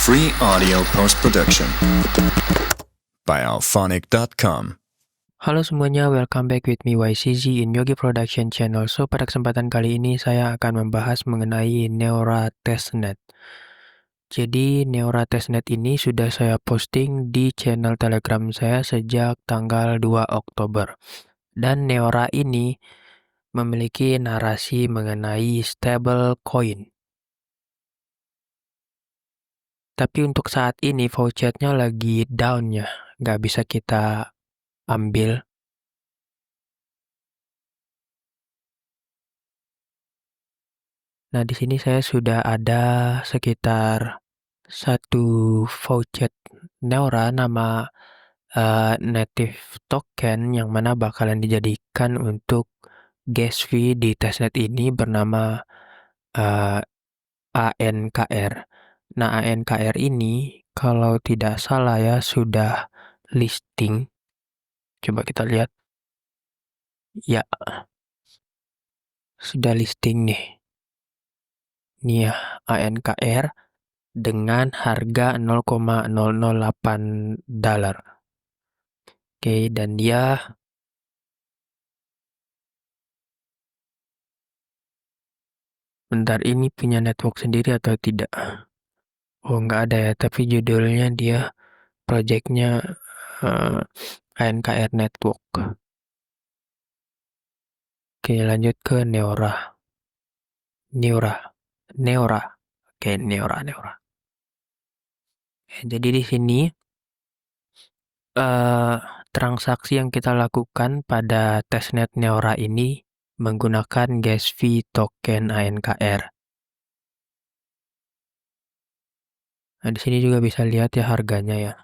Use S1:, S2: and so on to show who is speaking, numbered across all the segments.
S1: Free audio post-production by alphonic.com.
S2: Halo semuanya, welcome back with me YCZ in Yogi Production Channel. So, pada kesempatan kali ini saya akan membahas mengenai Neura Testnet. Jadi, Neura Testnet ini sudah saya posting di channel Telegram saya sejak tanggal 2 Oktober. Dan Neura ini memiliki narasi mengenai stable coin. Tapi untuk saat ini vouchernya lagi down ya, nggak bisa kita ambil. Nah, di sini saya sudah ada sekitar satu voucher Neura nama native token yang mana bakalan dijadikan untuk gas fee di testnet ini bernama ANKR. Nah, ANKR ini kalau tidak salah ya sudah listing. Coba kita lihat. Ya, sudah listing nih. Ini ya, ANKR dengan harga $0,008. Oke, dan dia bentar ini punya network sendiri atau tidak? Oh, nggak ada ya, tapi judulnya dia projectnya ANKR Network. Oke, lanjut ke Neura. Oke, Neura. Jadi di sini transaksi yang kita lakukan pada testnet Neura ini menggunakan gas fee token ANKR. Nah, di sini juga bisa lihat ya harganya ya.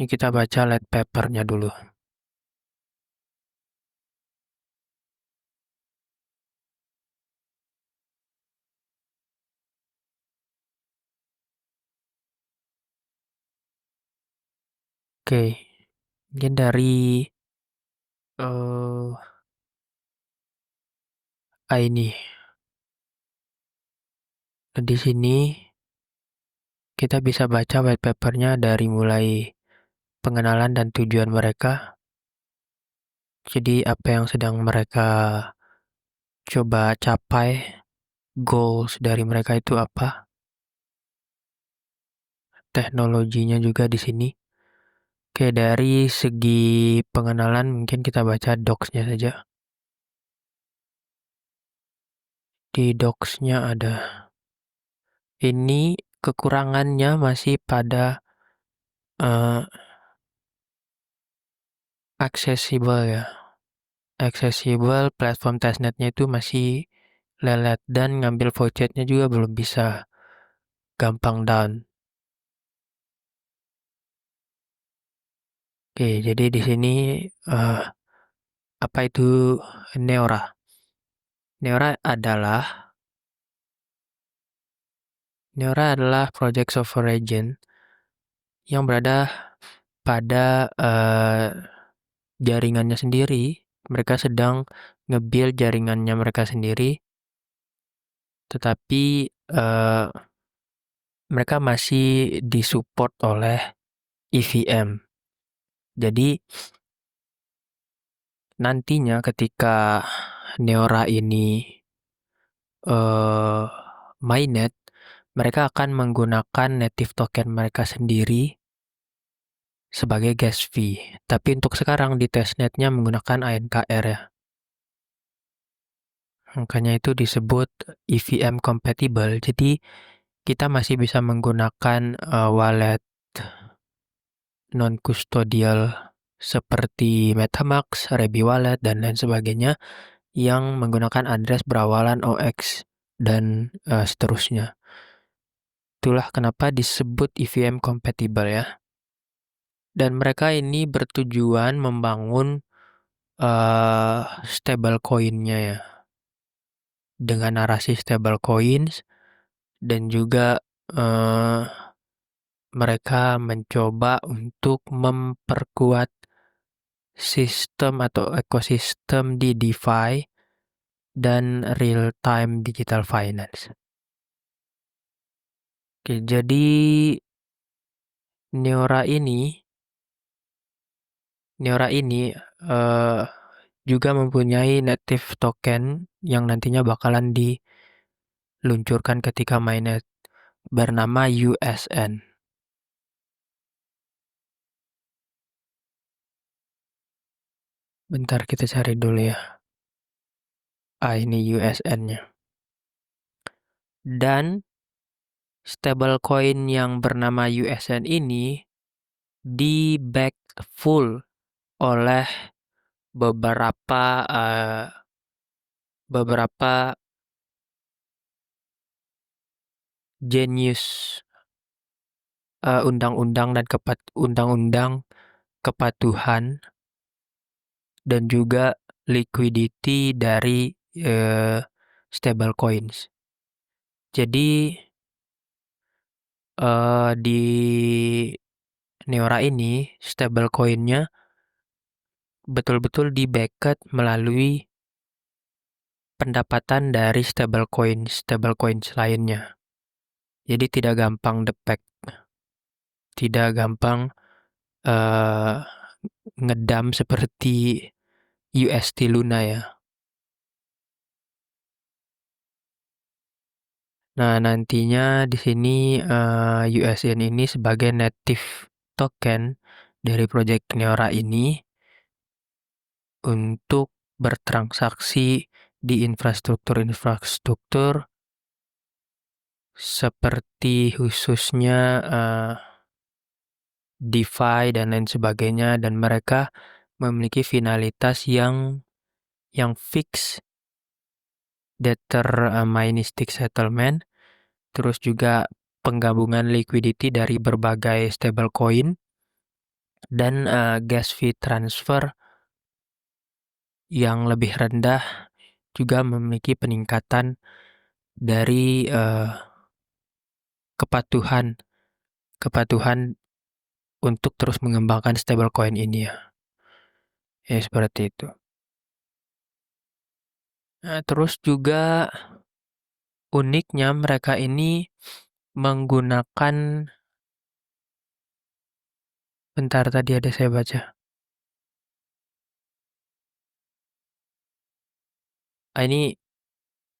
S2: Ini kita baca white paper-nya dulu. Oke, mungkin dari ini. Nah, di sini kita bisa baca white paper-nya dari mulai pengenalan dan tujuan mereka. Jadi apa yang sedang mereka coba capai, goals dari mereka itu apa? Teknologinya juga di sini. Oke, dari segi pengenalan mungkin kita baca docs-nya saja. Di docs-nya ada. Ini kekurangannya masih pada accessible ya. Accessible platform testnetnya itu masih lelet dan ngambil vouchernya juga belum bisa gampang down. Oke, jadi di sini apa itu Neura? Neura adalah project software agent yang berada pada jaringannya sendiri. Mereka sedang nge-build jaringannya mereka sendiri, tetapi mereka masih disupport oleh EVM. Jadi nantinya ketika Neura ini mainnet, mereka akan menggunakan native token mereka sendiri sebagai gas fee. Tapi untuk sekarang di testnetnya menggunakan ANKR ya. Makanya itu disebut EVM compatible. Jadi kita masih bisa menggunakan wallet non-custodial seperti MetaMask, Rebi Wallet, dan lain sebagainya yang menggunakan address berawalan OX dan seterusnya. Itulah kenapa disebut EVM compatible ya. Dan mereka ini bertujuan membangun stable coin-nya ya. Dengan narasi stable coins dan juga mereka mencoba untuk memperkuat sistem atau ekosistem di DeFi dan real-time digital finance. Oke, jadi Neora ini eh, juga mempunyai native token yang nantinya bakalan diluncurkan ketika mainnet bernama USN. Bentar kita cari dulu ya. Ini USN-nya. Dan stablecoin yang bernama USN ini di-back full oleh beberapa eh, beberapa genius undang-undang kepatuhan dan juga liquidity dari stablecoins. Jadi di Neora ini stablecoin-nya betul-betul di-backed melalui pendapatan dari stablecoins lainnya. Jadi tidak gampang depek, tidak gampang eh, ngedam seperti UST Luna ya. Nah, nantinya di sini USN ini sebagai native token dari project Neora ini untuk bertransaksi di infrastruktur seperti khususnya DeFi dan lain sebagainya, dan mereka memiliki finalitas yang fix, deterministic settlement, terus juga penggabungan liquidity dari berbagai stablecoin dan gas fee transfer yang lebih rendah, juga memiliki peningkatan dari kepatuhan kepatuhan untuk terus mengembangkan stablecoin ini ya. Ya seperti itu. Nah, terus juga uniknya mereka ini menggunakan, bentar tadi ada saya baca. Ini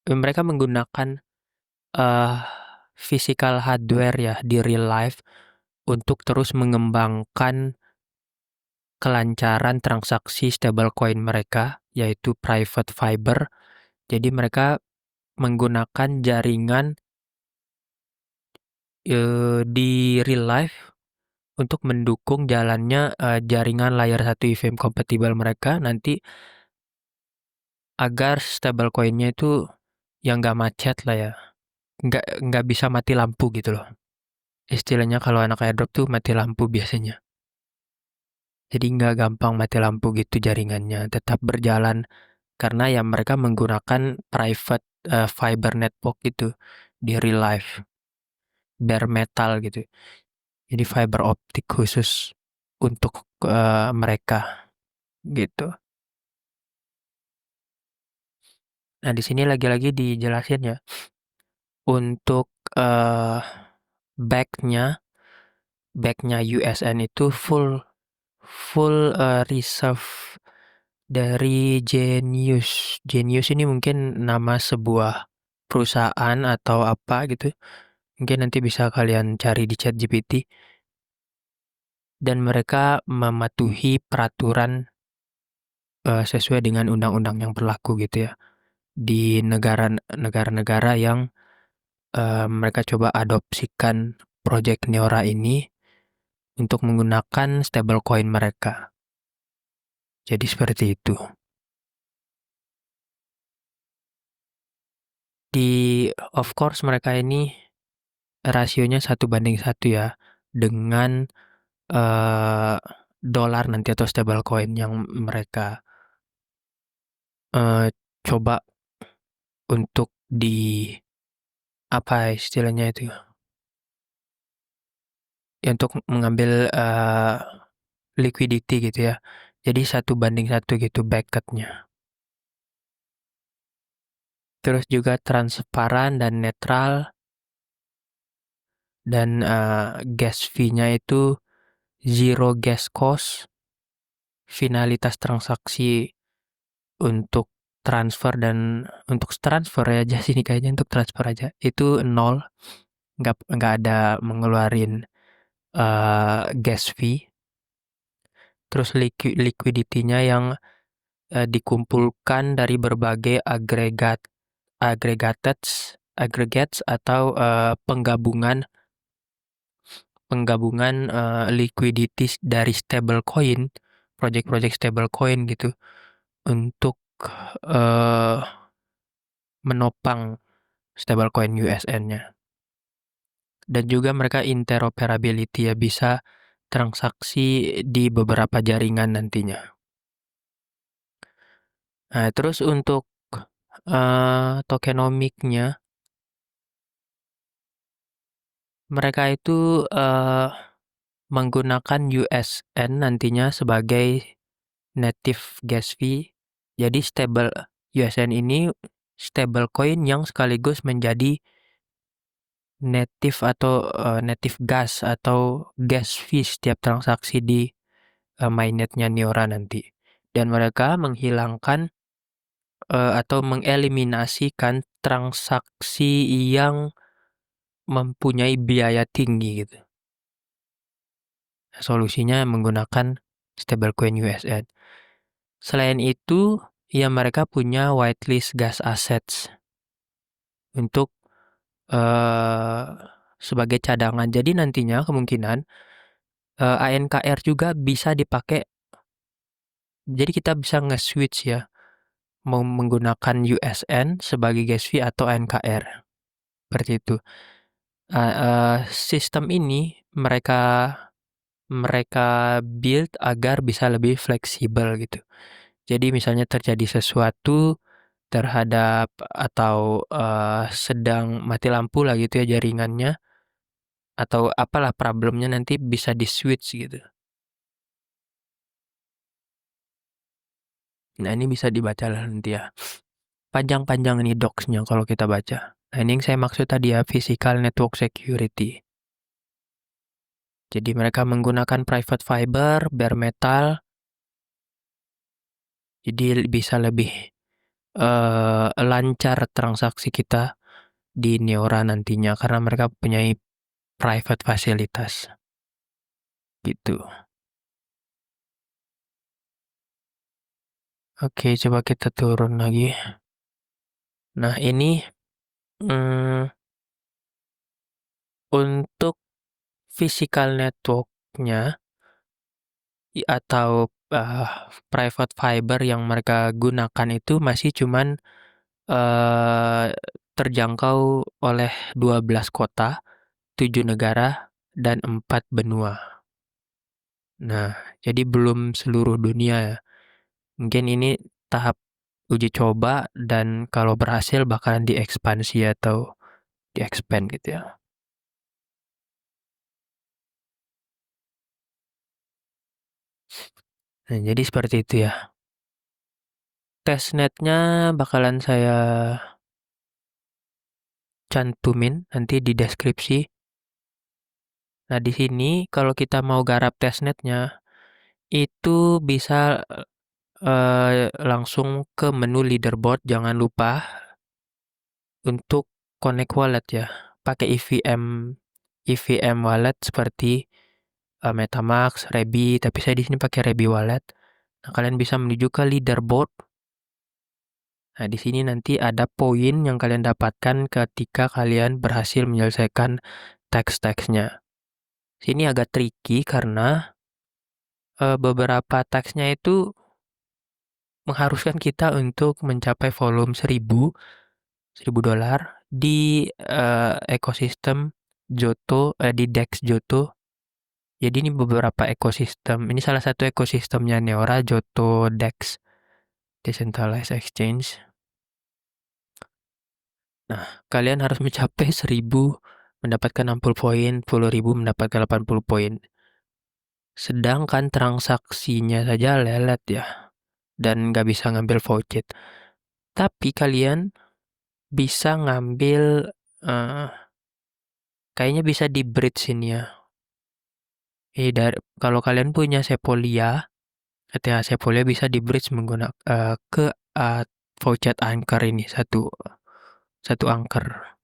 S2: mereka menggunakan uh, physical hardware ya di real life untuk terus mengembangkan kelancaran transaksi stablecoin mereka, yaitu private fiber. Jadi mereka menggunakan jaringan di real life untuk mendukung jalannya jaringan layer 1 IVM kompatibel mereka nanti, agar stablecoin-nya itu yang nggak macet lah ya, nggak bisa mati lampu gitu loh. Istilahnya kalau anak airdrop tuh mati lampu biasanya. Jadi nggak gampang mati lampu gitu, jaringannya tetap berjalan karena ya mereka menggunakan private fiber network gitu di real life, bare metal gitu. Jadi fiber optik khusus untuk mereka gitu. Nah, di sini lagi-lagi dijelasin ya, untuk eh back-nya USN itu full full reserve dari Genius. Genius ini mungkin nama sebuah perusahaan atau apa gitu. Mungkin nanti bisa kalian cari di ChatGPT. Dan mereka mematuhi peraturan sesuai dengan undang-undang yang berlaku gitu ya. Di negara-negara yang mereka coba adopsikan project Neora ini untuk menggunakan stablecoin mereka. Jadi seperti itu. Of course mereka ini rasionya 1:1 ya, dengan dolar nanti atau stablecoin yang mereka coba untuk apa istilahnya itu ya, untuk mengambil liquidity gitu ya. Jadi 1:1 gitu backetnya. terus juga transparan dan netral, dan gas fee-nya itu zero gas cost, finalitas transaksi untuk transfer ya aja sini kayaknya untuk transfer aja, itu nol, nggak ada mengeluarin gas fee. Terus liquidity-nya yang dikumpulkan dari berbagai aggregates atau penggabungan liquidity dari stablecoin, project-project stablecoin gitu, untuk menopang stablecoin USN-nya. Dan juga mereka interoperability ya, bisa transaksi di beberapa jaringan nantinya. Nah, terus untuk tokenomics-nya, mereka itu menggunakan USN nantinya sebagai native gas fee. Jadi USN ini stablecoin yang sekaligus menjadi native gas atau gas fee setiap transaksi di mainnetnya Neora nanti. Dan mereka menghilangkan atau mengeliminasikan transaksi yang mempunyai biaya tinggi gitu. Solusinya menggunakan stablecoin USN. Selain itu, ya mereka punya whitelist gas assets untuk sebagai cadangan. Jadi nantinya kemungkinan ANKR juga bisa dipakai. Jadi kita bisa nge-switch ya, mau menggunakan USN sebagai gas fee atau ANKR. Seperti itu. Sistem ini mereka build agar bisa lebih fleksibel gitu. Jadi misalnya terjadi sesuatu terhadap atau sedang mati lampu lah gitu ya jaringannya, atau apalah problemnya, nanti bisa di-switch gitu. Nah, ini bisa dibaca lah nanti ya. Panjang-panjang ini docs-nya kalau kita baca. Nah, ini yang saya maksud tadi ya, physical network security. Jadi mereka menggunakan private fiber, bare metal, jadi bisa lebih lancar transaksi kita di Neora nantinya karena mereka punya private fasilitas. Gitu. Oke, coba kita turun lagi. Nah, ini untuk physical network-nya atau private fiber yang mereka gunakan itu masih cuman terjangkau oleh 12 kota, 7 negara, dan 4 benua. Nah, jadi belum seluruh dunia ya. Mungkin ini tahap uji coba dan kalau berhasil bakalan diekspansi atau di-expand gitu ya. Nah, jadi seperti itu ya. Testnetnya bakalan saya cantumin nanti di deskripsi. Nah, di sini kalau kita mau garap testnetnya, itu bisa langsung ke menu leaderboard. Jangan lupa untuk connect wallet ya. Pakai EVM wallet seperti MetaMask, Rebi, tapi saya di sini pakai Rebi wallet. Nah, kalian bisa menuju ke leaderboard. Nah, di sini nanti ada poin yang kalian dapatkan ketika kalian berhasil menyelesaikan teks-teksnya. Sini agak tricky karena beberapa teksnya itu mengharuskan kita untuk mencapai volume 1000 $1000 di ekosistem di DEX Joto. Jadi ini beberapa ekosistem. Ini salah satu ekosistemnya Neora, Joto DEX Decentralized Exchange. Nah, kalian harus mencapai 1000 mendapatkan 60 poin, 10.000 mendapatkan 80 poin. Sedangkan transaksinya saja lelet ya, dan nggak bisa ngambil voucher. Tapi kalian bisa ngambil kayaknya bisa di bridge ini ya. Kalau kalian punya Sepolia, ETH Sepolia bisa di bridge menggunakan ke Faucet Anchor ini satu anchor.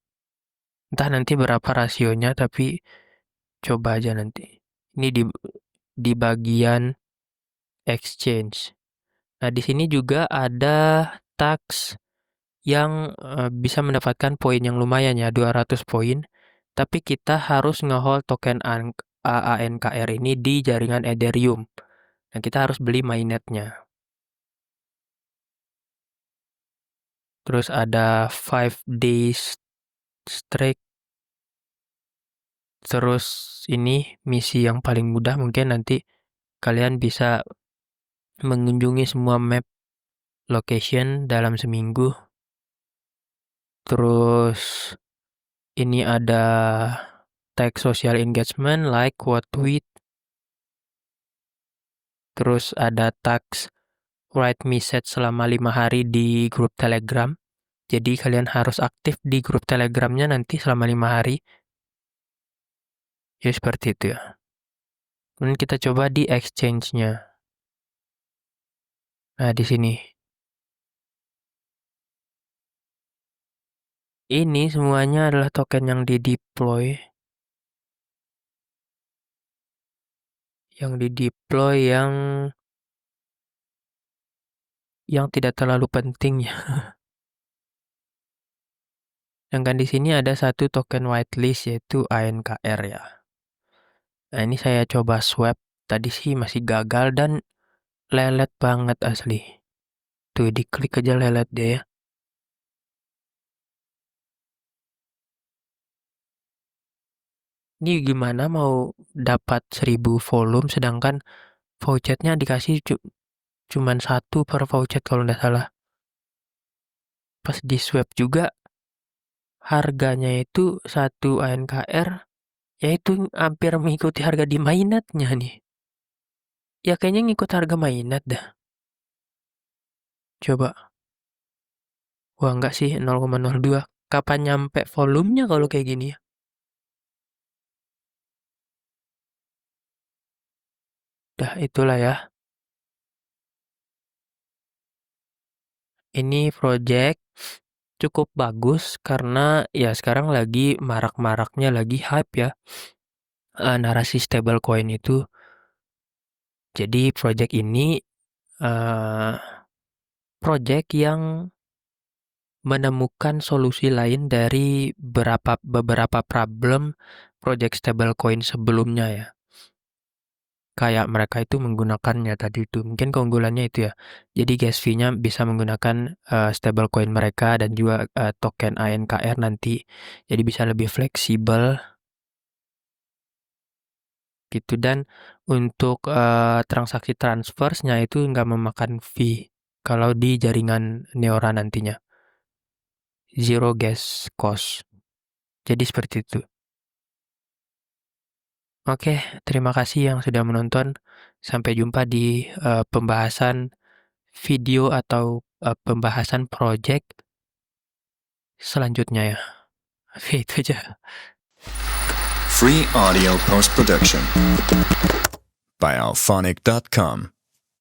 S2: Entah nanti berapa rasionya, tapi coba aja nanti. Ini di bagian exchange. Nah, di sini juga ada tax yang bisa mendapatkan poin yang lumayan ya, 200 poin. Tapi kita harus nge-hold token ANKR ini di jaringan Ethereum. Dan kita harus beli mainnetnya. Terus ada 5 days streak. Terus ini misi yang paling mudah, mungkin nanti kalian bisa mengunjungi semua map location dalam seminggu. Terus ini ada tag social engagement, like, quote, tweet. Terus ada tags write message selama 5 hari di grup Telegram. Jadi kalian harus aktif di grup Telegramnya nanti selama 5 hari. Ya seperti itu ya. Kemudian kita coba di exchange-nya. Nah, di sini. Ini semuanya adalah token yang di-deploy. Yang tidak terlalu penting ya. Sedangkan di sini ada satu token whitelist yaitu ANKR ya. Nah, ini saya coba swap. Tadi sih masih gagal dan lelet banget asli. Tuh, diklik aja lelet deh ya. Ini gimana mau dapat 1000 volume sedangkan vouchernya dikasih cuman 1 per voucher kalau nggak salah. Pas di swap juga harganya itu 1 ANKR yaitu hampir mengikuti harga di mainnetnya nih. Ya kayaknya ngikut harga mainnet dah. Coba. Wah enggak sih 0,02. Kapan nyampe volumenya kalau kayak gini ya? Dah itulah ya. Ini project cukup bagus karena ya sekarang lagi marak-maraknya, lagi hype ya. Narasi stablecoin itu. Jadi project ini project yang menemukan solusi lain dari beberapa problem project stablecoin sebelumnya ya. Kayak mereka itu menggunakannya tadi itu. Mungkin keunggulannya itu ya. Jadi gas fee-nya bisa menggunakan stablecoin mereka dan juga token ANKR nanti. Jadi bisa lebih fleksibel gitu. Dan untuk transaksi transfernya itu nggak memakan fee kalau di jaringan Neora nantinya. Zero gas cost. Jadi seperti itu. Oke, terima kasih yang sudah menonton. Sampai jumpa di pembahasan video atau pembahasan project selanjutnya ya. Oke, itu aja.
S1: Free audio post production by alphonic.com.